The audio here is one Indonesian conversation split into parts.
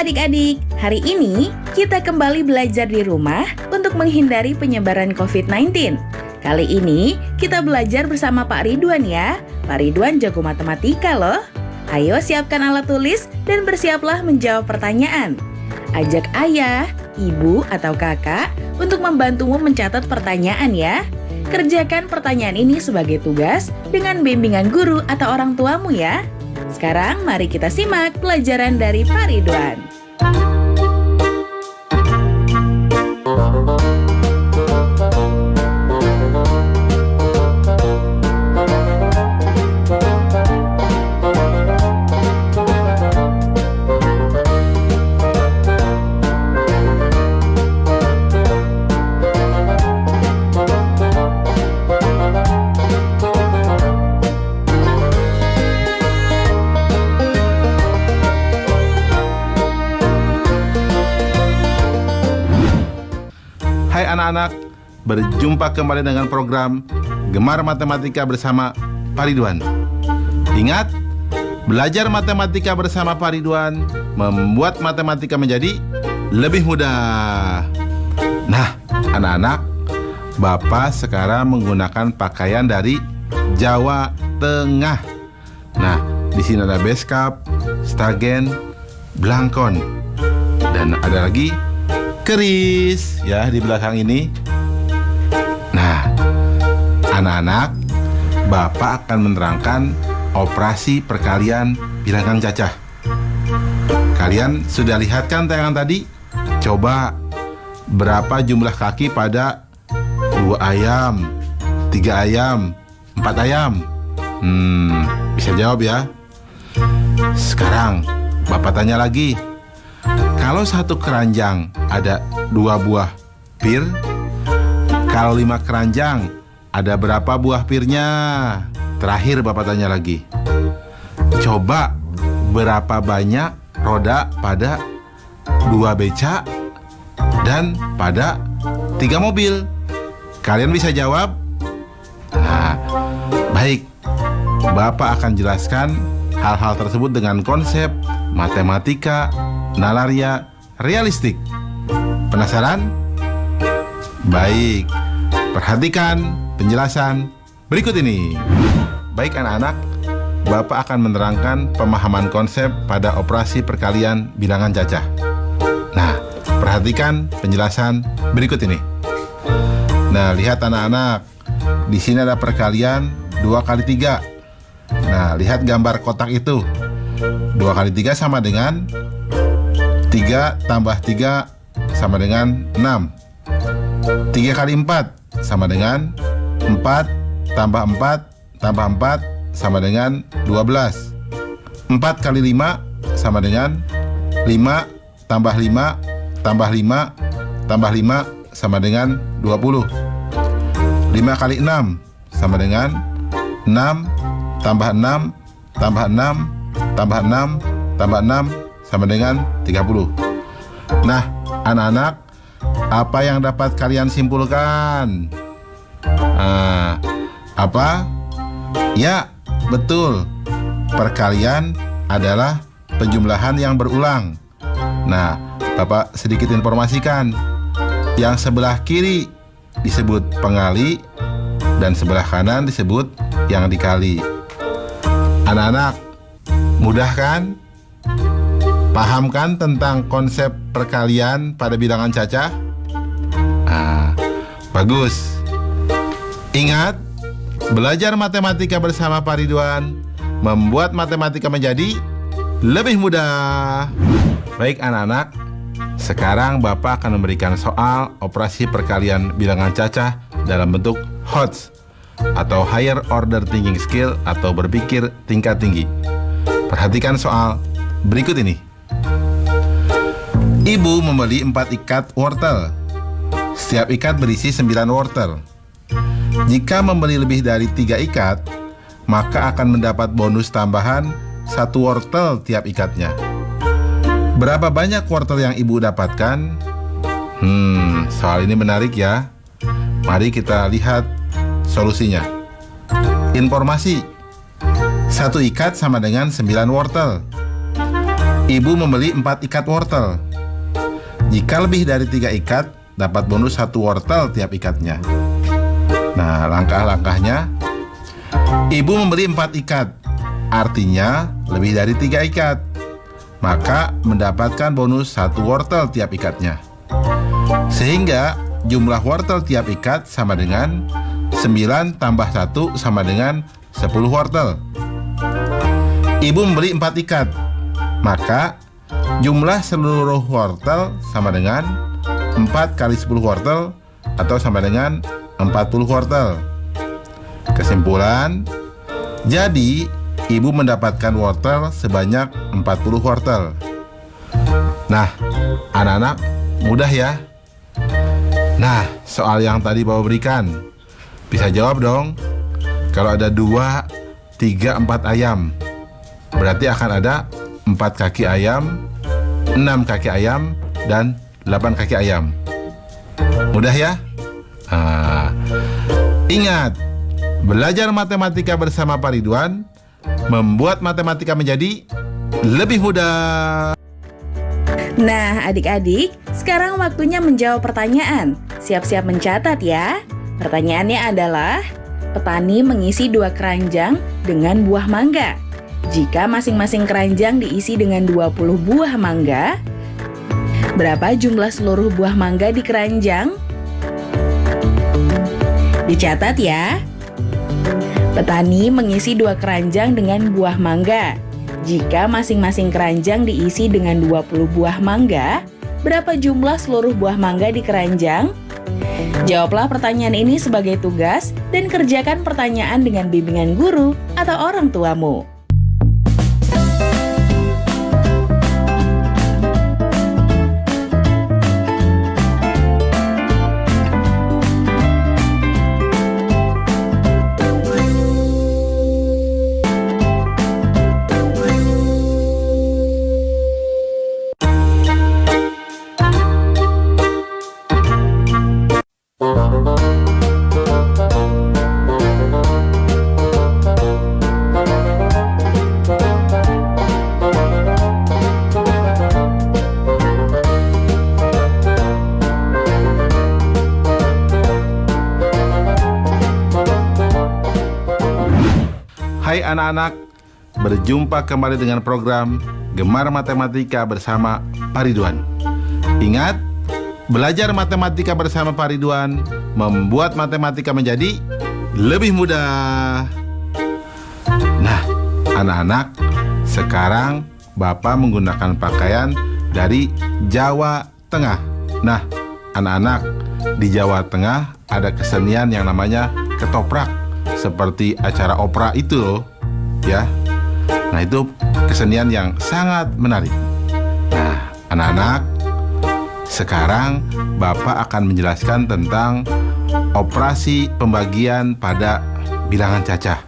adik-adik, hari ini kita kembali belajar di rumah untuk menghindari penyebaran COVID-19. Kali ini kita belajar bersama Pak Ridwan ya. Pak Ridwan jago matematika loh. Ayo siapkan alat tulis dan bersiaplah menjawab pertanyaan. Ajak ayah, ibu, atau kakak untuk membantumu mencatat pertanyaan ya. Kerjakan pertanyaan ini sebagai tugas dengan bimbingan guru atau orang tuamu ya. Sekarang mari kita simak pelajaran dari Pak Ridwan. Hai anak-anak, berjumpa kembali dengan program Gemar Matematika bersama Pak Ridwan. Ingat, belajar matematika bersama Pak Ridwan membuat matematika menjadi lebih mudah. Nah, anak-anak, Bapak sekarang menggunakan pakaian dari Jawa Tengah. Nah, di sini ada beskap, stagen, blangkon, dan ada lagi keris ya di belakang ini. Nah, anak-anak, Bapak akan menerangkan operasi perkalian bilangan cacah. Kalian sudah lihat kan tayangan tadi? Coba berapa jumlah kaki pada 2 ayam, 3 ayam, 4 ayam? Bisa jawab ya. Sekarang Bapak tanya lagi. Kalau satu keranjang ada 2 buah pir, kalau 5 keranjang ada berapa buah pirnya? Terakhir Bapak tanya lagi. Coba berapa banyak roda pada 2 beca dan pada 3 mobil? Kalian bisa jawab? Nah, baik. Bapak akan jelaskan hal-hal tersebut dengan konsep matematika nalaria realistik. Penasaran? Baik, perhatikan penjelasan berikut ini. Baik anak-anak, Bapak akan menerangkan pemahaman konsep pada operasi perkalian bilangan cacah. Nah, perhatikan penjelasan berikut ini. Nah, lihat anak-anak, di sini ada perkalian 2 kali 3. Nah, lihat gambar kotak itu. 2 kali 3 sama dengan 3 tambah 3 sama dengan 6. 3 kali 4 sama dengan 4 tambah 4 tambah 4 sama dengan 12. 4 kali 5 sama dengan 5 tambah 5 tambah 5 tambah 5 sama dengan 20. 5 kali 6 sama dengan 6 tambah 6 tambah 6 tambah 6 tambah 6 sama dengan 30. Nah, anak-anak, apa yang dapat kalian simpulkan? Apa? Ya, betul. Perkalian adalah penjumlahan yang berulang. Nah, Bapak sedikit informasikan. Yang sebelah kiri disebut pengali dan sebelah kanan disebut yang dikali. Anak-anak, mudah kan? Paham kan tentang konsep perkalian pada bilangan cacah? Bagus. Ingat, belajar matematika bersama Pak Ridwan membuat matematika menjadi lebih mudah. Baik anak-anak, sekarang Bapak akan memberikan soal operasi perkalian bilangan cacah dalam bentuk HOTS atau Higher Order Thinking Skill atau berpikir tingkat tinggi. Perhatikan soal berikut ini. Ibu membeli 4 ikat wortel. Setiap ikat berisi 9 wortel. Jika membeli lebih dari 3 ikat, maka akan mendapat bonus tambahan 1 wortel tiap ikatnya. Berapa banyak wortel yang ibu dapatkan? Soal ini menarik ya. Mari kita lihat solusinya. Informasi. 1 ikat sama dengan 9 wortel. Ibu membeli 4 ikat wortel. Jika lebih dari 3 ikat, dapat bonus 1 wortel tiap ikatnya. Nah, langkah-langkahnya. Ibu membeli 4 ikat, artinya lebih dari 3 ikat. Maka mendapatkan bonus 1 wortel tiap ikatnya. Sehingga jumlah wortel tiap ikat sama dengan 9 tambah 1 sama dengan 10 wortel. Ibu membeli 4 ikat, maka jumlah seluruh wortel sama dengan 4 kali 10 wortel atau sama dengan 40 wortel. Kesimpulan, jadi ibu mendapatkan wortel sebanyak 40 wortel. Nah, anak-anak, mudah ya? Nah, soal yang tadi Bapak berikan, bisa jawab dong. Kalau ada 2, 3, 4 ayam, berarti akan ada 4 kaki ayam, 6 kaki ayam, dan 8 kaki ayam. Mudah ya? Ingat, belajar matematika bersama Pak Ridwan membuat matematika menjadi lebih mudah. Nah, adik-adik, sekarang waktunya menjawab pertanyaan. Siap-siap mencatat ya. Pertanyaannya adalah, petani mengisi 2 keranjang dengan buah mangga. Jika masing-masing keranjang diisi dengan 20 buah mangga, berapa jumlah seluruh buah mangga di keranjang? Dicatat ya. Petani mengisi 2 keranjang dengan buah mangga. Jika masing-masing keranjang diisi dengan 20 buah mangga, berapa jumlah seluruh buah mangga di keranjang? Jawablah pertanyaan ini sebagai tugas dan kerjakan pertanyaan dengan bimbingan guru atau orang tuamu. Hai anak-anak, berjumpa kembali dengan program Gemar Matematika bersama Pak Ridwan. Ingat, belajar matematika bersama Pak Ridwan membuat matematika menjadi lebih mudah. Nah, anak-anak, sekarang Bapak menggunakan pakaian dari Jawa Tengah. Nah, anak-anak, di Jawa Tengah ada kesenian yang namanya ketoprak. Seperti acara opera itu loh, ya. Nah, itu kesenian yang sangat menarik. Nah, anak-anak, sekarang Bapak akan menjelaskan tentang operasi pembagian pada bilangan cacah.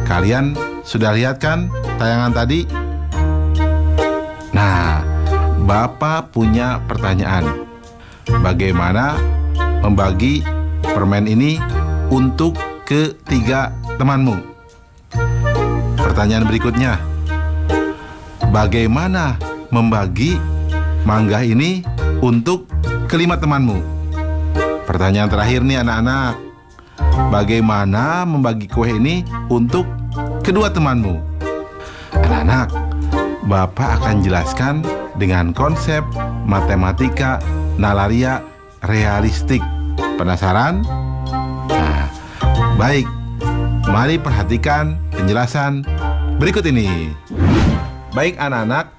Kalian sudah lihat kan tayangan tadi? Nah, Bapak punya pertanyaan. Bagaimana membagi permen ini untuk ke-3 temanmu? Pertanyaan berikutnya, bagaimana membagi mangga ini untuk ke-5 temanmu? Pertanyaan terakhir nih anak-anak, bagaimana membagi kue ini untuk kedua temanmu? Anak-anak, Bapak akan jelaskan dengan konsep matematika nalaria realistik. Penasaran? Nah, baik, mari perhatikan penjelasan berikut ini. Baik anak-anak,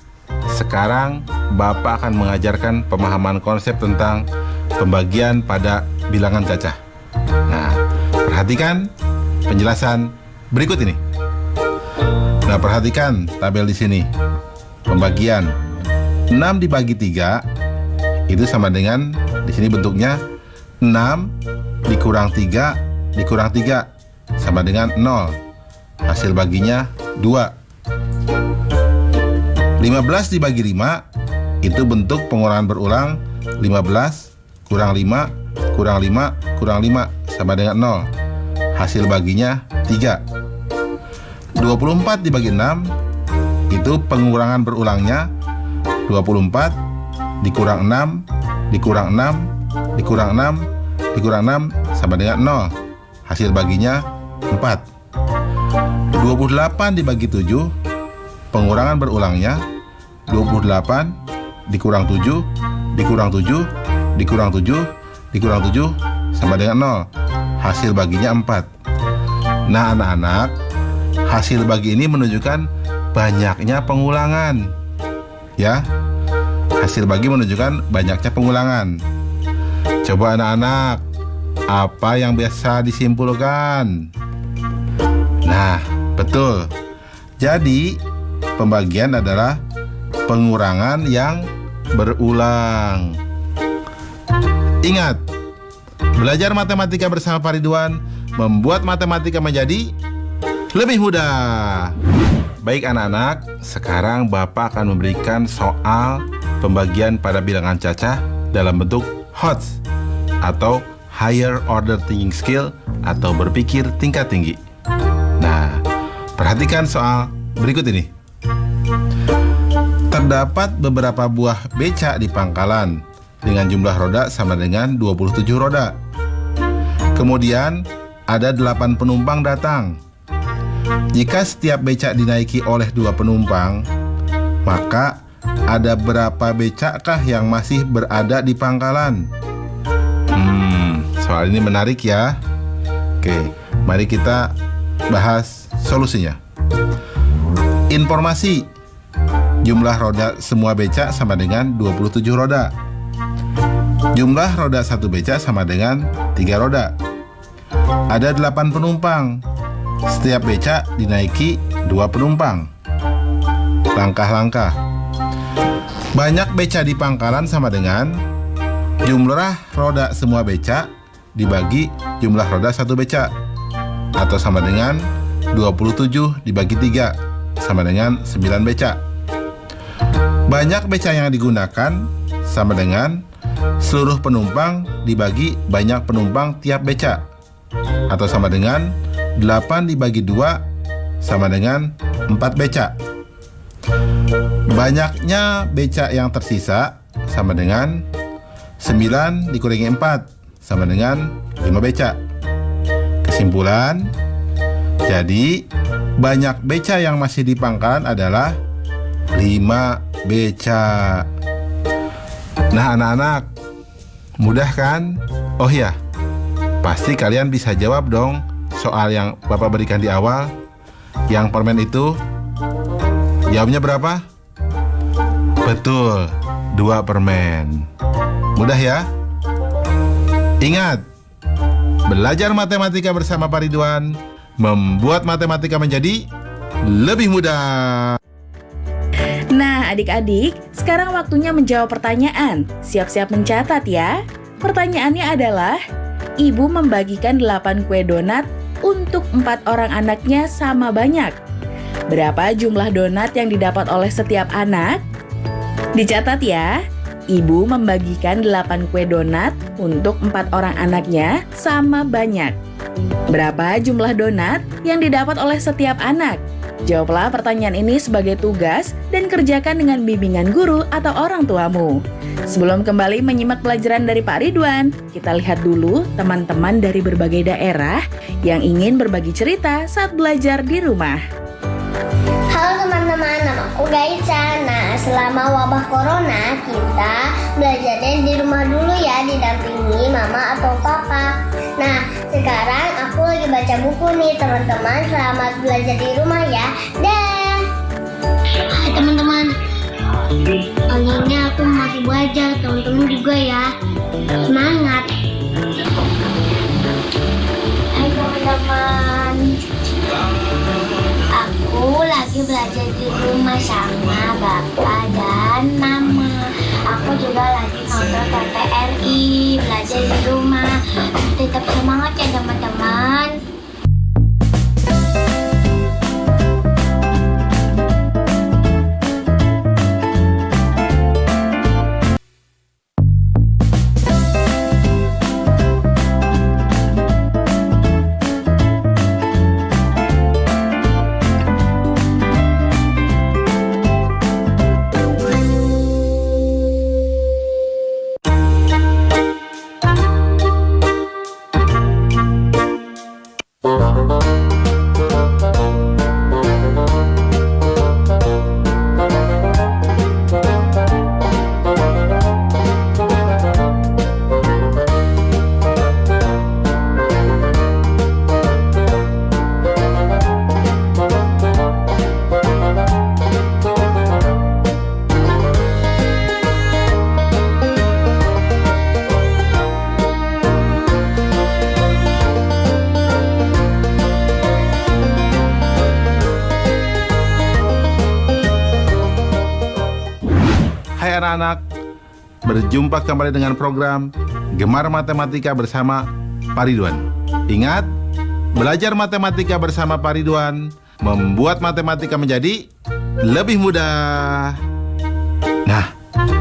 sekarang Bapak akan mengajarkan pemahaman konsep tentang pembagian pada bilangan cacah. Nah, perhatikan penjelasan berikut ini. Nah, perhatikan tabel di sini. Pembagian 6 dibagi 3 itu sama dengan, di sini bentuknya 6 dikurang 3 dikurang 3 sama dengan 0. Hasil baginya 2. 15 dibagi 5 itu bentuk pengurangan berulang. 15 kurang 5 kurang 5 kurang 5 sama dengan 0. Hasil baginya 3. 24 dibagi 6 itu pengurangan berulangnya. 24 dikurang 6 dikurang 6 dikurang 6 dikurang 6 sama dengan 0. Hasil baginya 4. 28 dibagi 7, pengurangan berulangnya 28 dikurang 7 dikurang 7 dikurang 7 dikurang 7 sama dengan 0. Hasil baginya 4. Nah anak-anak, hasil bagi ini menunjukkan banyaknya pengulangan. Ya, hasil bagi menunjukkan banyaknya pengulangan. Coba anak-anak, apa yang biasa disimpulkan? Nah, betul. Jadi, pembagian adalah pengurangan yang berulang. Ingat, belajar matematika bersama Pak Ridwan membuat matematika menjadi lebih mudah. Baik anak-anak, sekarang Bapak akan memberikan soal pembagian pada bilangan cacah dalam bentuk HOTS atau Higher Order Thinking Skill atau berpikir tingkat tinggi. Nah, perhatikan soal berikut ini. Terdapat beberapa buah beca di pangkalan dengan jumlah roda sama dengan 27 roda. Kemudian ada 8 penumpang datang. Jika setiap becak dinaiki oleh 2 penumpang, maka ada berapa becakkah yang masih berada di pangkalan? Soal ini menarik ya. Oke, mari kita bahas solusinya. Informasi. Jumlah roda semua becak sama dengan 27 roda. Jumlah roda satu becak sama dengan 3 roda. Ada 8 penumpang. Setiap becak dinaiki 2 penumpang. Langkah-langkah. Banyak becak di pangkalan sama dengan jumlah roda semua becak dibagi jumlah roda satu becak, atau sama dengan 27 dibagi 3 sama dengan 9 becak. Banyak becak yang digunakan sama dengan seluruh penumpang dibagi banyak penumpang tiap becak, atau sama dengan 8 dibagi 2 sama dengan 4 becak. Banyaknya becak yang tersisa sama dengan 9 dikurangi 4 sama dengan 5 becak. Kesimpulan, jadi banyak becak yang masih di pangkalan adalah 5 becak. Nah anak-anak, mudah kan? Oh iya, pasti kalian bisa jawab dong soal yang Bapak berikan di awal. Yang permen itu jawabnya berapa? Betul, 2 permen. Mudah ya? Ingat, belajar matematika bersama Pak Ridwan membuat matematika menjadi lebih mudah. Nah adik-adik, sekarang waktunya menjawab pertanyaan. Siap-siap mencatat ya. Pertanyaannya adalah, ibu membagikan 8 kue donat untuk 4 orang anaknya sama banyak. Berapa jumlah donat yang didapat oleh setiap anak? Dicatat ya, ibu membagikan 8 kue donat untuk 4 orang anaknya sama banyak. Berapa jumlah donat yang didapat oleh setiap anak? Jawablah pertanyaan ini sebagai tugas dan kerjakan dengan bimbingan guru atau orang tuamu. Sebelum kembali menyimak pelajaran dari Pak Ridwan, kita lihat dulu teman-teman dari berbagai daerah yang ingin berbagi cerita saat belajar di rumah. Halo teman-teman, namaku Gaisa. Nah, selama wabah corona, kita belajarnya di rumah dulu ya, didampingi mama atau papa. Nah, sekarang aku lagi baca buku nih teman-teman. Selamat belajar di rumah ya. Dah. Hai teman-teman, kali ini aku masih belajar, teman-teman juga ya. Semangat. Hai teman-teman, aku lagi belajar di rumah sama bapak dan mama. Aku juga lagi nonton TVRI, belajar di rumah. Tetap semangat ya teman-teman. Hai anak-anak, berjumpa kembali dengan program Gemar Matematika bersama Pak Ridwan. Ingat, belajar matematika bersama Pak Ridwan membuat matematika menjadi lebih mudah. Nah,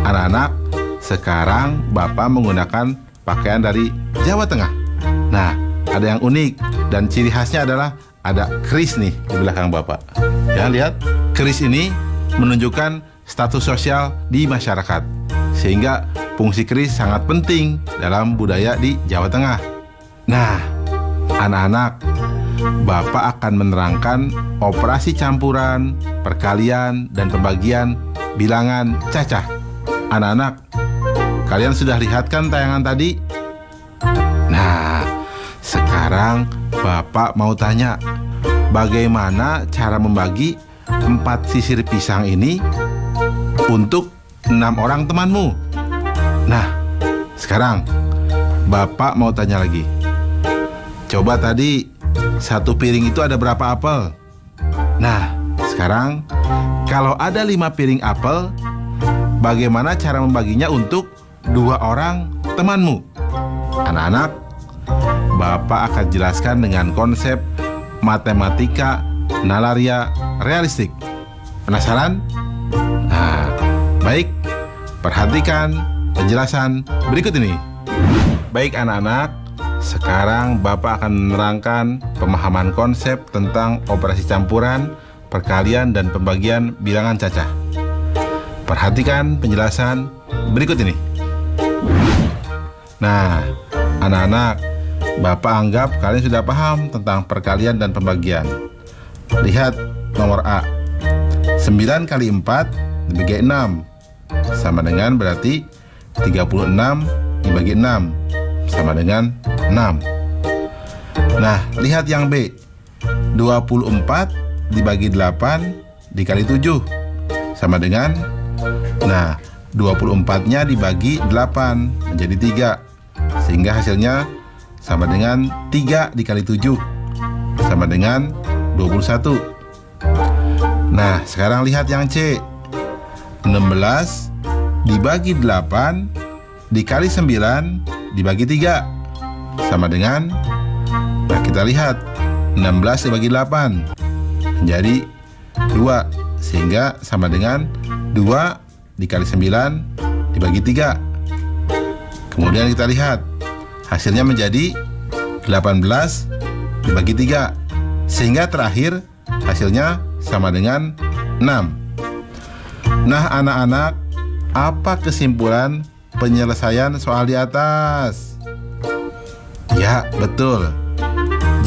anak-anak, sekarang Bapak menggunakan pakaian dari Jawa Tengah. Nah, ada yang unik dan ciri khasnya adalah ada keris nih di belakang Bapak. Ya, lihat, keris ini menunjukkan status sosial di masyarakat. Sehingga fungsi keris sangat penting dalam budaya di Jawa Tengah. Nah, anak-anak, Bapak akan menerangkan operasi campuran, perkalian, dan pembagian bilangan cacah. Anak-anak, kalian sudah lihat kan tayangan tadi? Nah, sekarang Bapak mau tanya, bagaimana cara membagi 4 sisir pisang ini untuk 6 orang temanmu? Nah, sekarang Bapak mau tanya lagi. Coba tadi 1 piring itu ada berapa apel? Nah, sekarang kalau ada 5 piring apel, bagaimana cara membaginya untuk 2 orang temanmu? Anak-anak, Bapak akan jelaskan dengan konsep matematika nalaria realistik. Penasaran? Nah, baik, perhatikan penjelasan berikut ini. Baik anak-anak, sekarang Bapak akan menerangkan pemahaman konsep tentang operasi campuran, perkalian, dan pembagian bilangan cacah. Perhatikan penjelasan berikut ini. Nah, anak-anak, Bapak anggap kalian sudah paham tentang perkalian dan pembagian. Lihat nomor A. 9 kali 4 dibagi 6 sama dengan berarti 36 dibagi 6 sama dengan 6. Nah, lihat yang B. 24 dibagi 8 dikali 7 sama dengan, nah, 24-nya dibagi 8 menjadi 3, sehingga hasilnya sama dengan 3 dikali 7 sama dengan 21. Nah, sekarang lihat yang C. 16 dibagi 8 dikali 9 dibagi 3 sama dengan, nah, kita lihat 16 dibagi 8 menjadi 2, sehingga sama dengan 2 dikali 9 dibagi 3. Kemudian kita lihat hasilnya menjadi 18 dibagi 3, sehingga terakhir hasilnya sama dengan 6. Nah anak-anak, apa kesimpulan penyelesaian soal di atas? Ya, betul.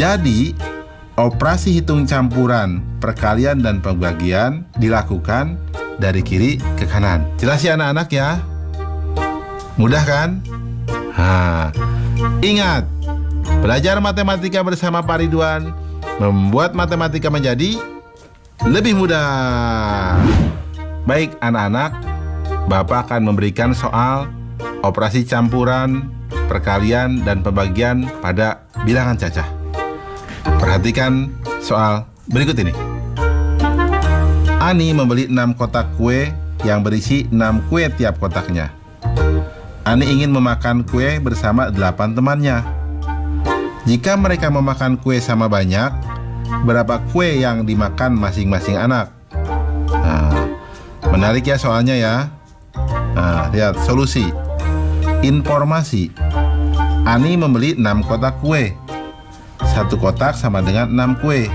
Jadi, operasi hitung campuran, perkalian, dan pembagian dilakukan dari kiri ke kanan. Jelas ya anak-anak ya? Mudah kan? Nah, ingat, belajar matematika bersama Pak Ridwan membuat matematika menjadi lebih mudah. Baik anak-anak, Bapak akan memberikan soal operasi campuran, perkalian, dan pembagian pada bilangan cacah. Perhatikan soal berikut ini. Ani membeli 6 kotak kue yang berisi 6 kue tiap kotaknya. Ani ingin memakan kue bersama 8 temannya. Jika mereka memakan kue sama banyak, berapa kue yang dimakan masing-masing anak? Nah, menarik ya soalnya ya. Nah, lihat solusi. Informasi. Ani membeli 6 kotak kue. 1 kotak sama dengan 6 kue.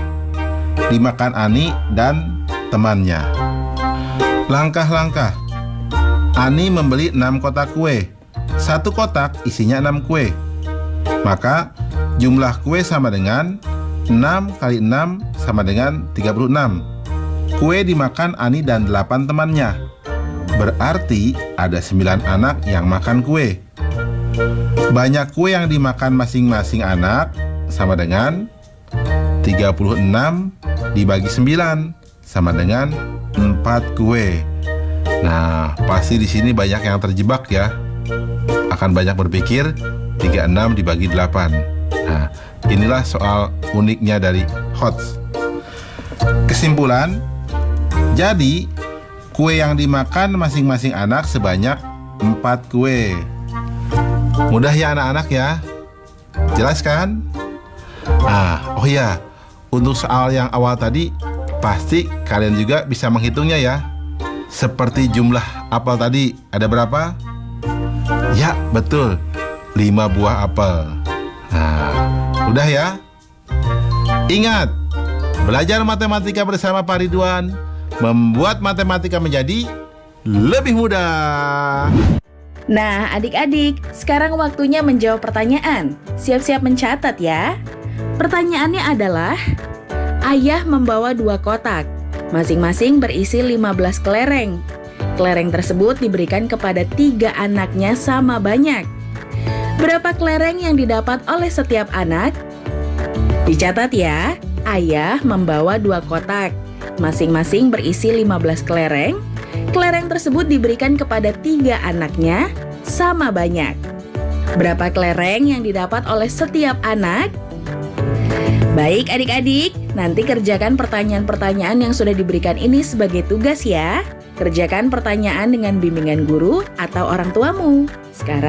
Dimakan Ani dan temannya. Langkah-langkah. Ani membeli 6 kotak kue. 1 kotak isinya 6 kue. Maka jumlah kue sama dengan 6 kali 6 sama dengan 36. Kue dimakan Ani dan 8 temannya. Berarti ada 9 anak yang makan kue. Banyak kue yang dimakan masing-masing anak sama dengan 36 dibagi 9 sama dengan 4 kue. Nah, pasti di sini banyak yang terjebak ya. Akan banyak berpikir 36 dibagi 8. Nah, inilah soal uniknya dari HOTS. Kesimpulan, jadi Kue yang dimakan masing-masing anak sebanyak 4 kue. Mudah ya anak-anak ya? Jelas kan? Oh ya, untuk soal yang awal tadi, pasti kalian juga bisa menghitungnya ya. Seperti jumlah apel tadi, ada berapa? Ya, betul, 5 buah apel. Udah ya? Ingat, belajar matematika bersama Pak Ridwan membuat matematika menjadi lebih mudah. Nah, adik-adik, sekarang waktunya menjawab pertanyaan. Siap-siap mencatat ya. Pertanyaannya adalah, ayah membawa 2 kotak, masing-masing berisi 15 kelereng. Kelereng tersebut diberikan kepada 3 anaknya sama banyak. Berapa kelereng yang didapat oleh setiap anak? Dicatat ya, ayah membawa 2 kotak, masing-masing berisi 15 kelereng. Kelereng tersebut diberikan kepada 3 anaknya sama banyak. Berapa kelereng yang didapat oleh setiap anak? Baik adik-adik, nanti kerjakan pertanyaan-pertanyaan yang sudah diberikan ini sebagai tugas ya. Kerjakan pertanyaan dengan bimbingan guru atau orang tuamu. Sekarang